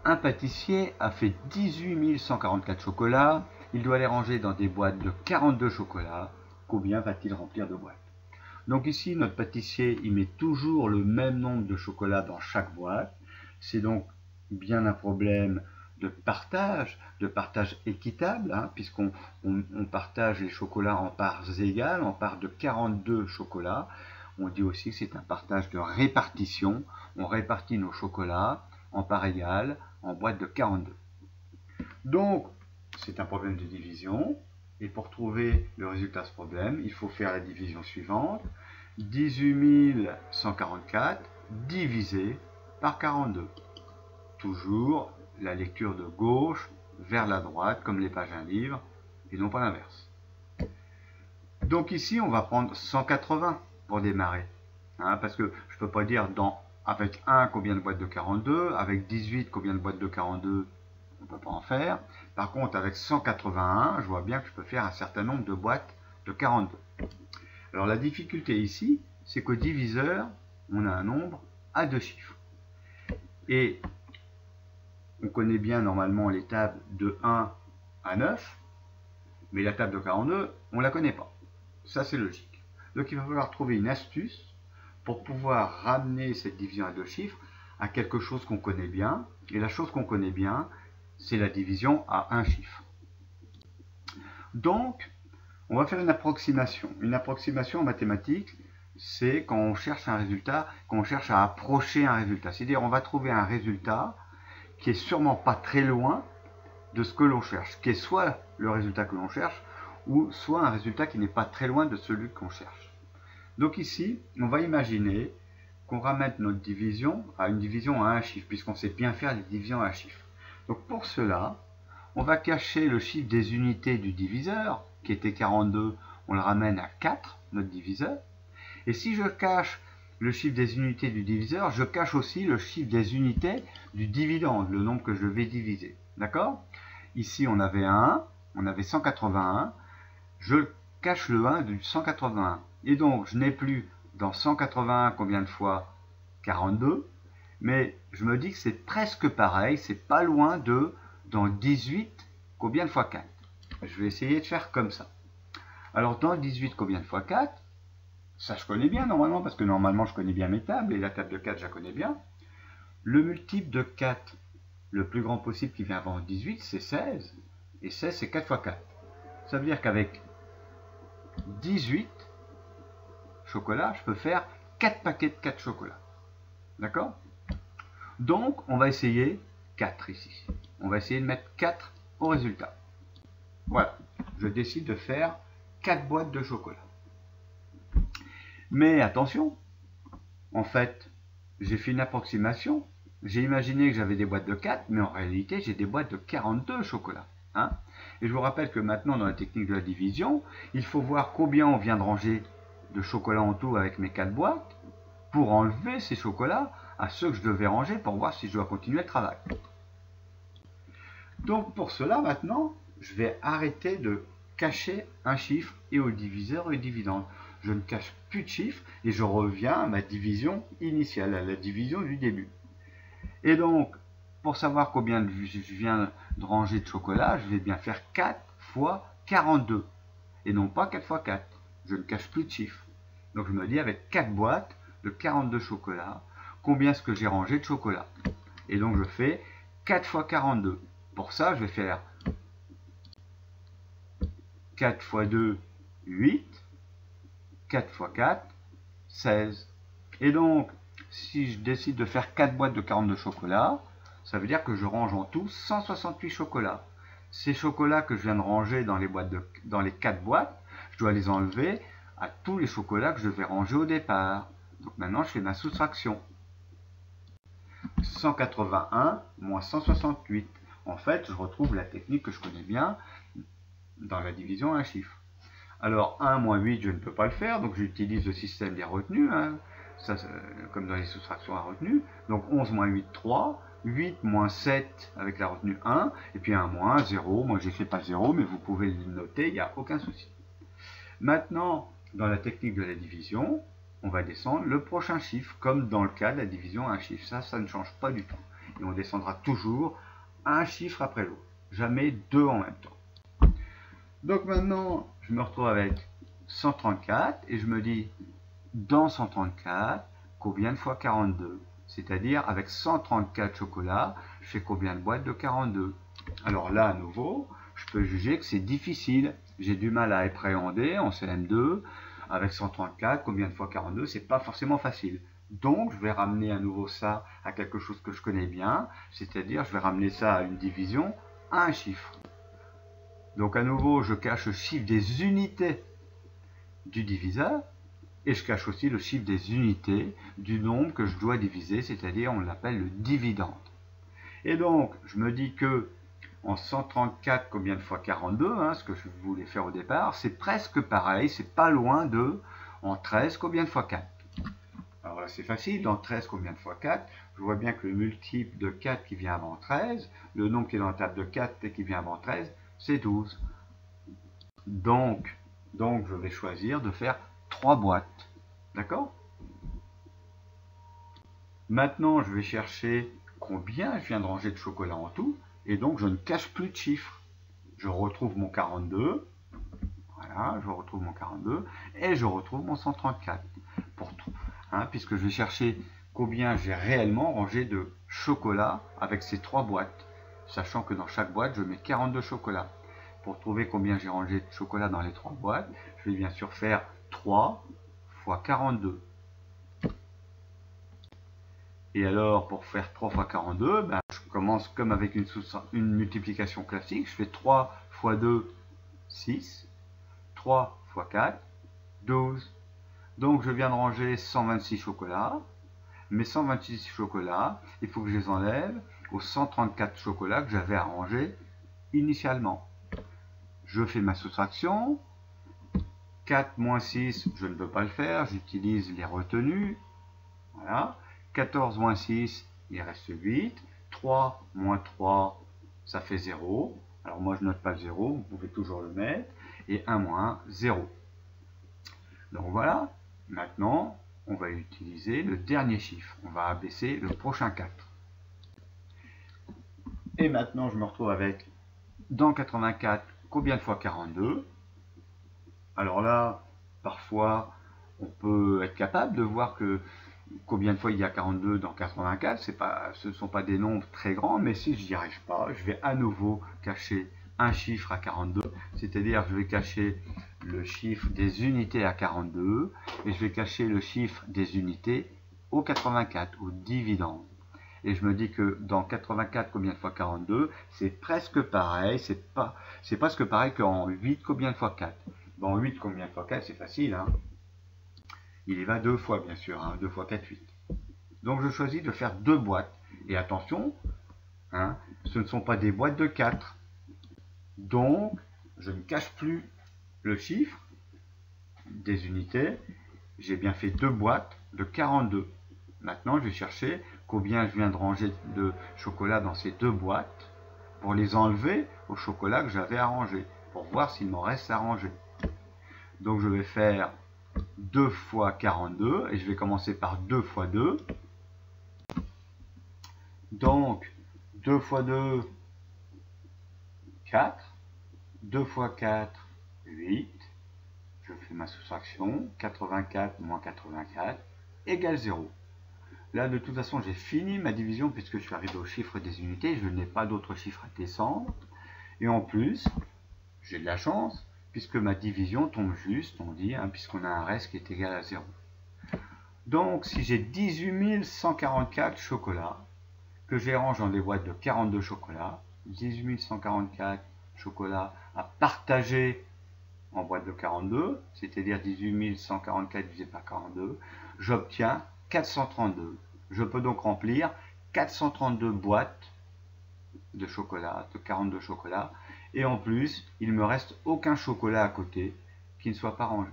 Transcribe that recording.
Un pâtissier a fait 18 144 chocolats. Il doit les ranger dans des boîtes de 42 chocolats. Combien va-t-il remplir de boîtes? Donc ici, notre pâtissier, il met toujours le même nombre de chocolats dans chaque boîte. C'est donc bien un problème de partage équitable, hein, puisqu'on partage les chocolats en parts égales, en parts de 42 chocolats. On dit aussi que c'est un partage de répartition. On répartit nos chocolats en parts égales, en boîtes de 42. Donc, c'est un problème de division. Et pour trouver le résultat de ce problème, il faut faire la division suivante. 18 144 divisé par 42. Toujours la lecture de gauche vers la droite, comme les pages d'un livre, et non pas l'inverse. Donc ici, on va prendre 180 pour démarrer. Hein, parce que je ne peux pas dire avec 1 combien de boîtes de 42, avec 18 combien de boîtes de 42, on ne peut pas en faire. Par contre, avec 181, je vois bien que je peux faire un certain nombre de boîtes de 42. Alors la difficulté ici, c'est qu'au diviseur, on a un nombre à 2 chiffres. Et on connaît bien normalement les tables de 1 à 9, mais la table de 42, on ne la connaît pas. Ça, c'est logique. Donc il va falloir trouver une astuce pour pouvoir ramener cette division à 2 chiffres à quelque chose qu'on connaît bien. Et la chose qu'on connaît bien, c'est la division à 1 chiffre. Donc, on va faire une approximation. Une approximation en mathématiques, c'est quand on cherche un résultat, quand on cherche à approcher un résultat. C'est-à-dire, on va trouver un résultat qui est sûrement pas très loin de ce que l'on cherche, qui est soit le résultat que l'on cherche, ou soit un résultat qui n'est pas très loin de celui qu'on cherche. Donc ici, on va imaginer qu'on ramène notre division à une division à un chiffre, puisqu'on sait bien faire les divisions à un chiffre. Donc pour cela, on va cacher le chiffre des unités du diviseur, qui était 42, on le ramène à 4, notre diviseur. Et si je cache le chiffre des unités du diviseur, je cache aussi le chiffre des unités du dividende, le nombre que je vais diviser. D'accord? Ici, on avait 1, on avait 181. Je cache le 1 du 181. Et donc, je n'ai plus dans 181 combien de fois 42, mais je me dis que c'est presque pareil, c'est pas loin de dans 18 combien de fois 4. Je vais essayer de faire comme ça. Alors, dans 18 combien de fois 4, ça je connais bien normalement, parce que normalement je connais bien mes tables, et la table de 4 je la connais bien. Le multiple de 4, le plus grand possible qui vient avant 18, c'est 16. Et 16, c'est 4 fois 4. Ça veut dire qu'avec 18 chocolats, je peux faire 4 paquets de 4 chocolats. D'accord? Donc, on va essayer 4 ici. On va essayer de mettre 4 au résultat. Voilà. Je décide de faire 4 boîtes de chocolat. Mais attention, en fait, j'ai fait une approximation. J'ai imaginé que j'avais des boîtes de 4, mais en réalité, j'ai des boîtes de 42 chocolats. Hein? Et je vous rappelle que maintenant, dans la technique de la division, il faut voir combien on vient de ranger de chocolat en tout avec mes 4 boîtes pour enlever ces chocolats à ceux que je devais ranger pour voir si je dois continuer le travail. Donc pour cela, maintenant, je vais arrêter de cacher un chiffre et au diviseur et au dividende. Je ne cache plus de chiffres et je reviens à ma division initiale, à la division du début. Et donc, pour savoir combien je viens de ranger de chocolat, je vais bien faire 4 fois 42 et non pas 4 fois 4. Je ne cache plus de chiffres. Donc je me dis avec 4 boîtes de 42 chocolats, combien est-ce que j'ai rangé de chocolat? Et donc je fais 4 fois 42. Pour ça, je vais faire 4 fois 2, 8. 4 fois 4, 16. Et donc, si je décide de faire 4 boîtes de 42 chocolats, ça veut dire que je range en tout 168 chocolats. Ces chocolats que je viens de ranger dans les 4 boîtes, je dois les enlever à tous les chocolats que je vais ranger au départ. Donc maintenant, je fais ma soustraction. 181 moins 168. En fait, je retrouve la technique que je connais bien dans la division à un chiffre. Alors 1 moins 8, je ne peux pas le faire, donc j'utilise le système des retenues, hein, ça, comme dans les soustractions à retenue. Donc 11 moins 8, 3, 8 moins 7 avec la retenue 1, et puis 1 moins 0, moi j'écris pas 0, mais vous pouvez le noter, il n'y a aucun souci. Maintenant, dans la technique de la division, on va descendre le prochain chiffre, comme dans le cas de la division à un chiffre, ça ne change pas du tout. et on descendra toujours un chiffre après l'autre, jamais deux en même temps. Donc maintenant, je me retrouve avec 134 et je me dis, dans 134, combien de fois 42? C'est-à-dire, avec 134 chocolats, je fais combien de boîtes de 42? Alors là, à nouveau, je peux juger que c'est difficile. J'ai du mal à appréhender en CM2. Avec 134, combien de fois 42? C'est pas forcément facile. Donc, je vais ramener à nouveau ça à quelque chose que je connais bien. C'est-à-dire, je vais ramener ça à une division, à un chiffre. Donc, à nouveau, je cache le chiffre des unités du diviseur. Et je cache aussi le chiffre des unités du nombre que je dois diviser, c'est-à-dire on l'appelle le dividende. Et donc, je me dis que en 134, combien de fois 42, ce que je voulais faire au départ, c'est presque pareil, c'est pas loin de en 13, combien de fois 4. Alors là, c'est facile, dans 13, combien de fois 4, je vois bien que le multiple de 4 qui vient avant 13, le nombre qui est dans la table de 4 et qui vient avant 13, c'est 12. Donc, je vais choisir de faire 3 boîtes. D'accord? Maintenant, je vais chercher combien je viens de ranger de chocolat en tout. Et donc, je ne cache plus de chiffres. Je retrouve mon 42. Voilà, je retrouve mon 42. Et je retrouve mon 134. Pour tout, puisque je vais chercher combien j'ai réellement rangé de chocolat avec ces 3 boîtes. Sachant que dans chaque boîte, je mets 42 chocolats. Pour trouver combien j'ai rangé de chocolat dans les 3 boîtes, je vais bien sûr faire 3 fois 42. Et alors, pour faire 3 fois 42, je commence comme avec une multiplication classique. Je fais 3 fois 2, 6. 3 fois 4, 12. Donc, je viens de ranger 126 chocolats. Mes 126 chocolats, il faut que je les enlève aux 134 chocolats que j'avais à ranger initialement. Je fais ma soustraction. 4 moins 6, je ne peux pas le faire, j'utilise les retenues. Voilà. 14 moins 6, il reste 8. 3 moins 3, ça fait 0. Alors moi je note pas le 0, vous pouvez toujours le mettre. Et 1 moins 0. Donc voilà, maintenant on va utiliser le dernier chiffre. On va abaisser le prochain 4. Et maintenant je me retrouve avec, dans 84, combien de fois 42? Alors là, parfois, on peut être capable de voir que combien de fois il y a 42 dans 84, ce ne sont pas des nombres très grands, mais si je n'y arrive pas, je vais à nouveau cacher un chiffre à 42, c'est-à-dire je vais cacher le chiffre des unités à 42, et je vais cacher le chiffre des unités au 84, au dividende. Et je me dis que dans 84, combien de fois 42, c'est presque pareil, c'est presque pareil qu'en 8, combien de fois 4. Dans 8, combien de fois 4, c'est facile. Il y va 2 fois, bien sûr. 2 fois 4, 8. Donc, je choisis de faire 2 boîtes. Et attention, ce ne sont pas des boîtes de 4. Donc, je ne cache plus le chiffre des unités. J'ai bien fait 2 boîtes de 42. Maintenant, je vais chercher combien je viens de ranger de chocolat dans ces 2 boîtes pour les enlever au chocolat que j'avais à ranger, pour voir s'il m'en reste à ranger. Donc je vais faire 2 fois 42 et je vais commencer par 2 fois 2. Donc 2 fois 2, 4. 2 fois 4, 8. Je fais ma soustraction. 84 moins 84 égale 0. Là, de toute façon, j'ai fini ma division puisque je suis arrivé au chiffre des unités. Je n'ai pas d'autres chiffres à descendre. Et en plus, j'ai de la chance puisque ma division tombe juste, on dit, puisqu'on a un reste qui est égal à 0. Donc, si j'ai 18 144 chocolats, que je les range dans des boîtes de 42 chocolats, 18 144 chocolats à partager en boîte de 42, c'est-à-dire 18 144 divisé par 42, j'obtiens 432. Je peux donc remplir 432 boîtes de chocolat, de 42 chocolats, et en plus, il ne me reste aucun chocolat à côté qui ne soit pas rangé.